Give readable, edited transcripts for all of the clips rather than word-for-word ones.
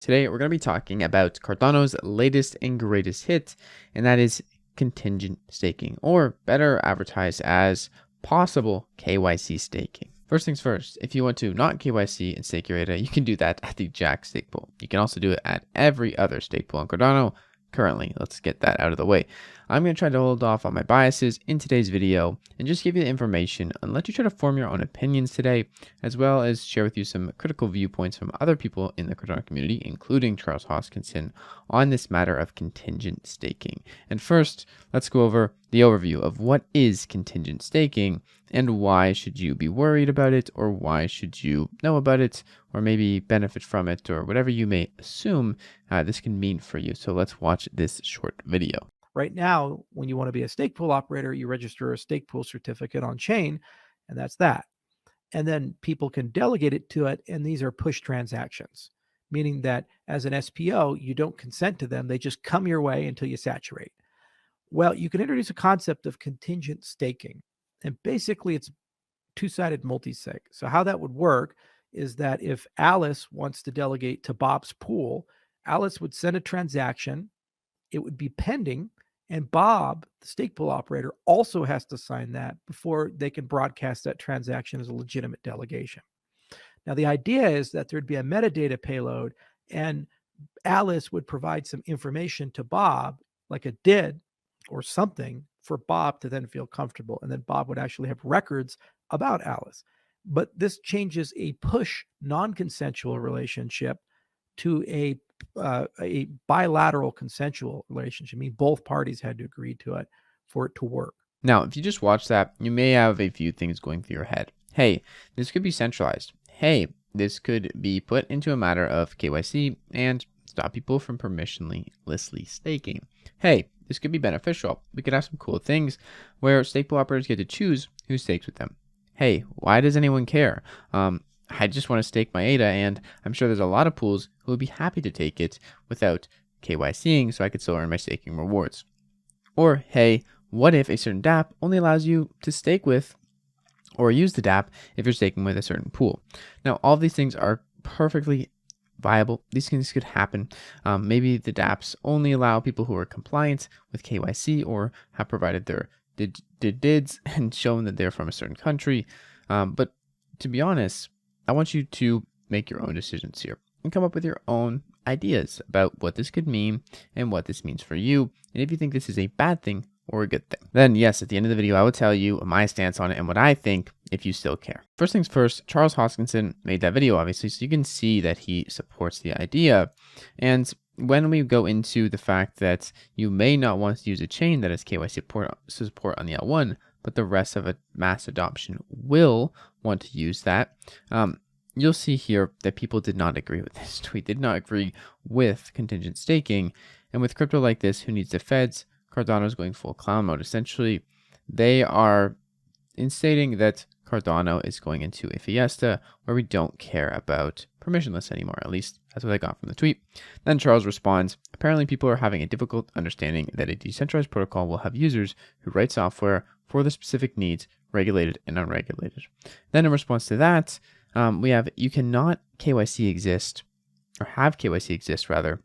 Today, we're going to be talking about Cardano's latest and greatest hit, and that is contingent staking, or better advertised as possible KYC staking. First things first, if you want to not KYC and stake your ADA, you can do that at the Jack stake pool. You can also do it at every other stake pool on Cardano currently. Let's get that out of the way. I'm going to try to hold off on my biases in today's video and just give you the information and let you try to form your own opinions today, as well as share with you some critical viewpoints from other people in the Cardano community, including Charles Hoskinson, on this matter of contingent staking. And first, let's go over the overview of what is contingent staking and why should you be worried about it, or why should you know about it, or maybe benefit from it, or whatever you may assume this can mean for you. So let's watch this short video. Right now, when you want to be a stake pool operator, you register a stake pool certificate on chain, and that's that. And then people can delegate it to it, and these are push transactions, meaning that as an SPO, you don't consent to them. They just come your way until you saturate. Well, you can introduce a concept of contingent staking, and basically it's two-sided multi-sig. So how that would work is that if Alice wants to delegate to Bob's pool, Alice would send a transaction, it would be pending, and Bob, the stake pool operator, also has to sign that before they can broadcast that transaction as a legitimate delegation. Now, the idea is that there'd be a metadata payload, and Alice would provide some information to Bob, like a DID or something, for Bob to then feel comfortable. And then Bob would actually have records about Alice. But this changes a push non-consensual relationship to a bilateral consensual relationship. I mean, both parties had to agree to it for it to work. Now, if you just watch that, you may have a few things going through your head. Hey, this could be centralized. Hey, this could be put into a matter of KYC and stop people from permissionlessly staking. Hey, this could be beneficial. We could have some cool things where stake pool operators get to choose who stakes with them. Hey, why does anyone care? I just want to stake my ADA, and I'm sure there's a lot of pools who would be happy to take it without KYCing so I could still earn my staking rewards. Or, hey, what if a certain dApp only allows you to stake with or use the dApp if you're staking with a certain pool? Now, all of these things are perfectly viable. These things could happen. Maybe the dApps only allow people who are compliant with KYC or have provided their DIDs and shown that they're from a certain country. But to be honest, I want you to make your own decisions here and come up with your own ideas about what this could mean and what this means for you, and if you think this is a bad thing or a good thing. Then yes, at the end of the video, I will tell you my stance on it and what I think if you still care. First things first, Charles Hoskinson made that video, obviously, so you can see that he supports the idea. And when we go into the fact that you may not want to use a chain that has KYC support on the L1, but the rest of a mass adoption will want to use that, you'll see here that people did not agree with this tweet, did not agree with contingent staking. And with crypto like this, who needs the feds? Cardano is going full clown mode. Essentially, they are instating that Cardano is going into a fiesta where we don't care about permissionless anymore. At least that's what I got from the tweet. Then Charles responds, apparently people are having a difficult understanding that a decentralized protocol will have users who write software for the specific needs, regulated and unregulated. Then in response to that, we have you cannot KYC exist, or have KYC exist rather,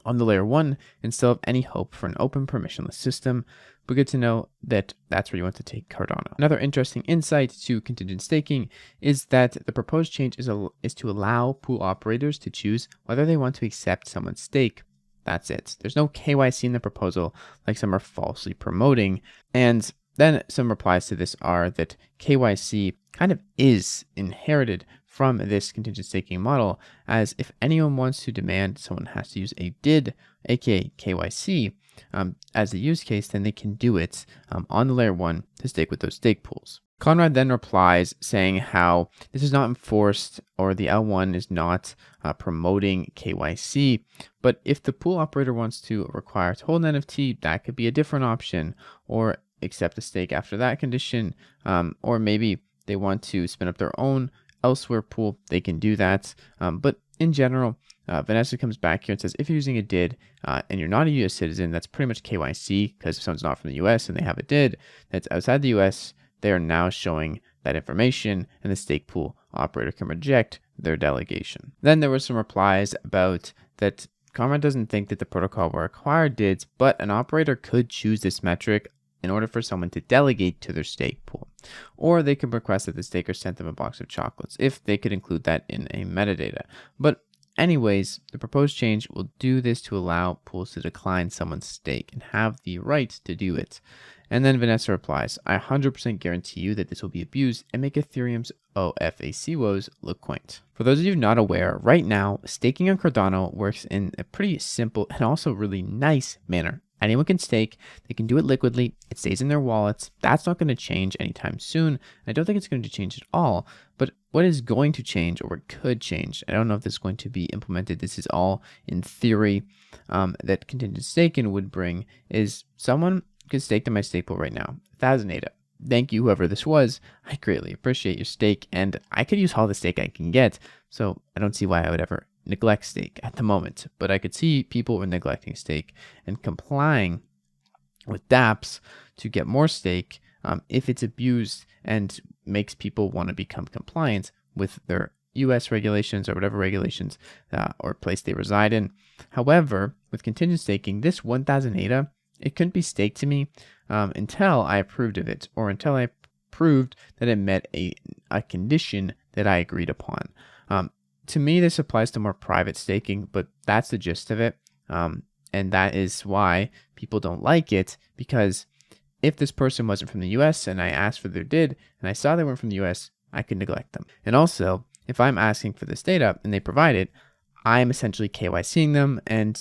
on the layer 1 and still have any hope for an open permissionless system, but good to know that that's where you want to take Cardano. Another interesting insight to contingent staking is that the proposed change is to allow pool operators to choose whether they want to accept someone's stake. That's it. There's no KYC in the proposal like some are falsely promoting. And then some replies to this are that KYC kind of is inherited from this contingent staking model, as if anyone wants to demand someone has to use a DID, aka KYC, as a use case, then they can do it on the layer 1 to stake with those stake pools. Conrad then replies saying how this is not enforced, or the L1 is not promoting KYC, but if the pool operator wants to require to hold an NFT, that could be a different option, or accept a stake after that condition, or maybe they want to spin up their own elsewhere pool, they can do that. But in general, Vanessa comes back here and says, if you're using a DID and you're not a US citizen, that's pretty much KYC, because if someone's not from the US and they have a DID that's outside the US, they are now showing that information, and the stake pool operator can reject their delegation. Then there were some replies about that Karma doesn't think that the protocol will require DIDs, but an operator could choose this metric in order for someone to delegate to their stake pool. Or they could request that the staker send them a box of chocolates, if they could include that in a metadata. But anyways, the proposed change will do this to allow pools to decline someone's stake and have the right to do it. And then Vanessa replies, I 100% guarantee you that this will be abused and make Ethereum's OFAC woes look quaint. For those of you not aware, right now, staking on Cardano works in a pretty simple and also really nice manner. Anyone can stake, they can do it liquidly, it stays in their wallets. That's not going to change anytime soon. I don't think it's going to change at all. But what is going to change, or what could change, I don't know if this is going to be implemented, this is all in theory, that contingent staking would bring, is someone can stake to my stake pool right now, 1,000 ADA. Thank you, whoever this was. I greatly appreciate your stake, and I could use all the stake I can get, so I don't see why I would ever neglect stake at the moment. But I could see people were neglecting stake and complying with dApps to get more stake if it's abused and makes people want to become compliant with their US regulations or whatever regulations or place they reside in. However, with contingent staking, this 1,000 ADA, it couldn't be staked to me until I approved of it, or until I proved that it met a condition that I agreed upon. To me, this applies to more private staking, but that's the gist of it. And that is why people don't like it, because if this person wasn't from the US and I asked for their DID and I saw they weren't from the US, I could neglect them. And also, if I'm asking for this data and they provide it, I'm essentially KYCing them, and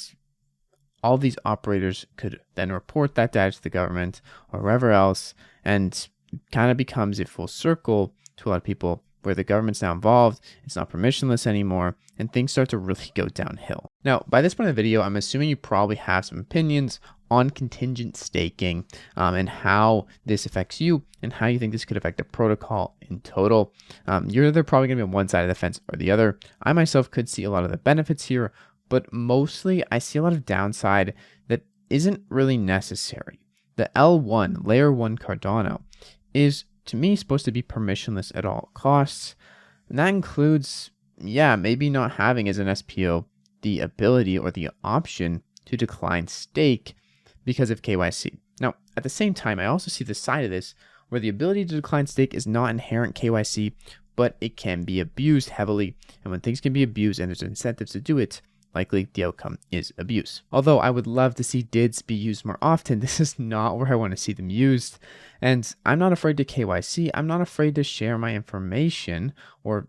all these operators could then report that data to the government or wherever else, and kind of becomes a full circle to a lot of people where the government's now involved, it's not permissionless anymore, and things start to really go downhill. Now, by this point in the video, I'm assuming you probably have some opinions on contingent staking and how this affects you and how you think this could affect the protocol in total. You're either probably going to be on one side of the fence or the other. I myself could see a lot of the benefits here, but mostly I see a lot of downside that isn't really necessary. The L1, layer 1 Cardano, is to me supposed to be permissionless at all costs. And that includes, maybe not having as an SPO the ability or the option to decline stake because of KYC. Now, at the same time, I also see the side of this where the ability to decline stake is not inherent KYC, but it can be abused heavily. And when things can be abused and there's incentives to do it, likely the outcome is abuse. Although I would love to see DIDs be used more often, this is not where I want to see them used. And I'm not afraid to KYC. I'm not afraid to share my information or,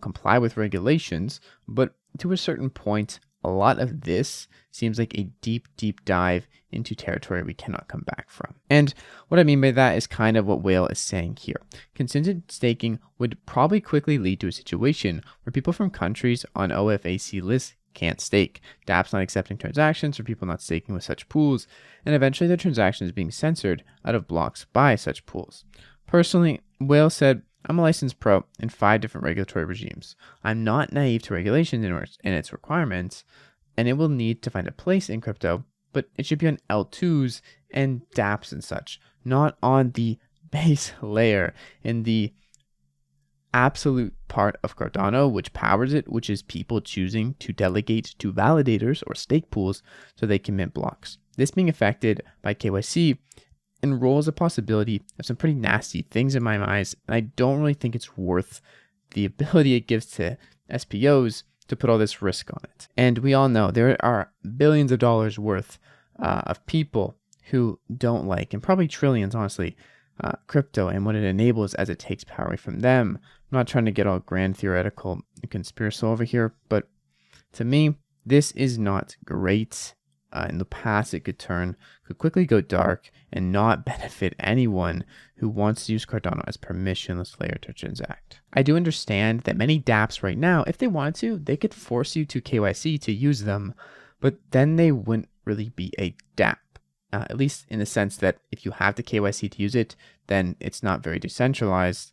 comply with regulations. But to a certain point, a lot of this seems like a deep, deep dive into territory we cannot come back from. And what I mean by that is kind of what Whale is saying here. Contingent staking would probably quickly lead to a situation where people from countries on OFAC lists can't stake, dApps not accepting transactions for people not staking with such pools, and eventually their transactions being censored out of blocks by such pools. Personally, Whale said, I'm a licensed pro in 5 different regulatory regimes. I'm not naive to regulations and its requirements, and it will need to find a place in crypto, but it should be on L2s and dApps and such, not on the base layer in the absolute part of Cardano which powers it, which is people choosing to delegate to validators or stake pools so they can mint blocks. This being affected by KYC enrolls a possibility of some pretty nasty things in my eyes, and I don't really think it's worth the ability it gives to SPOs to put all this risk on it. And we all know there are billions of dollars worth of people who don't like, and probably trillions honestly, crypto and what it enables as it takes power away from them. I'm not trying to get all grand theoretical and conspiratorial over here, but to me, this is not great. In the past, it could quickly go dark and not benefit anyone who wants to use Cardano as permissionless layer to transact. I do understand that many dApps right now, if they wanted to, they could force you to KYC to use them, but then they wouldn't really be a dApp. At least in the sense that if you have to KYC to use it, then it's not very decentralized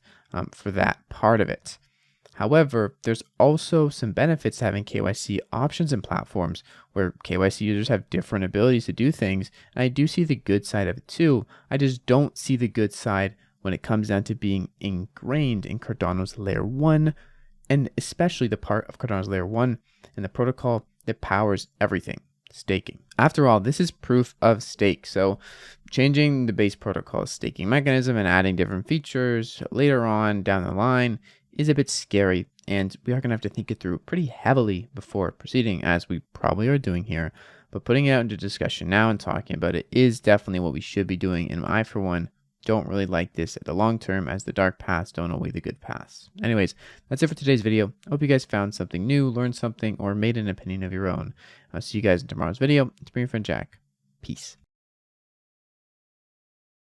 for that part of it. However, there's also some benefits to having KYC options and platforms where KYC users have different abilities to do things. And I do see the good side of it too. I just don't see the good side when it comes down to being ingrained in Cardano's layer 1 and especially the part of Cardano's layer 1 and the protocol that powers everything, staking. After all, this is proof of stake, so changing the base protocol's staking mechanism and adding different features later on down the line is a bit scary, and we are going to have to think it through pretty heavily before proceeding, as we probably are doing here. But putting it out into discussion now and talking about it is definitely what we should be doing, and I, for one, don't really like this at the long term, as the dark paths don't outweigh the good paths. Anyways, that's it for today's video. I hope you guys found something new, learned something, or made an opinion of your own. I'll see you guys in tomorrow's video. It's been your friend Jack. Peace.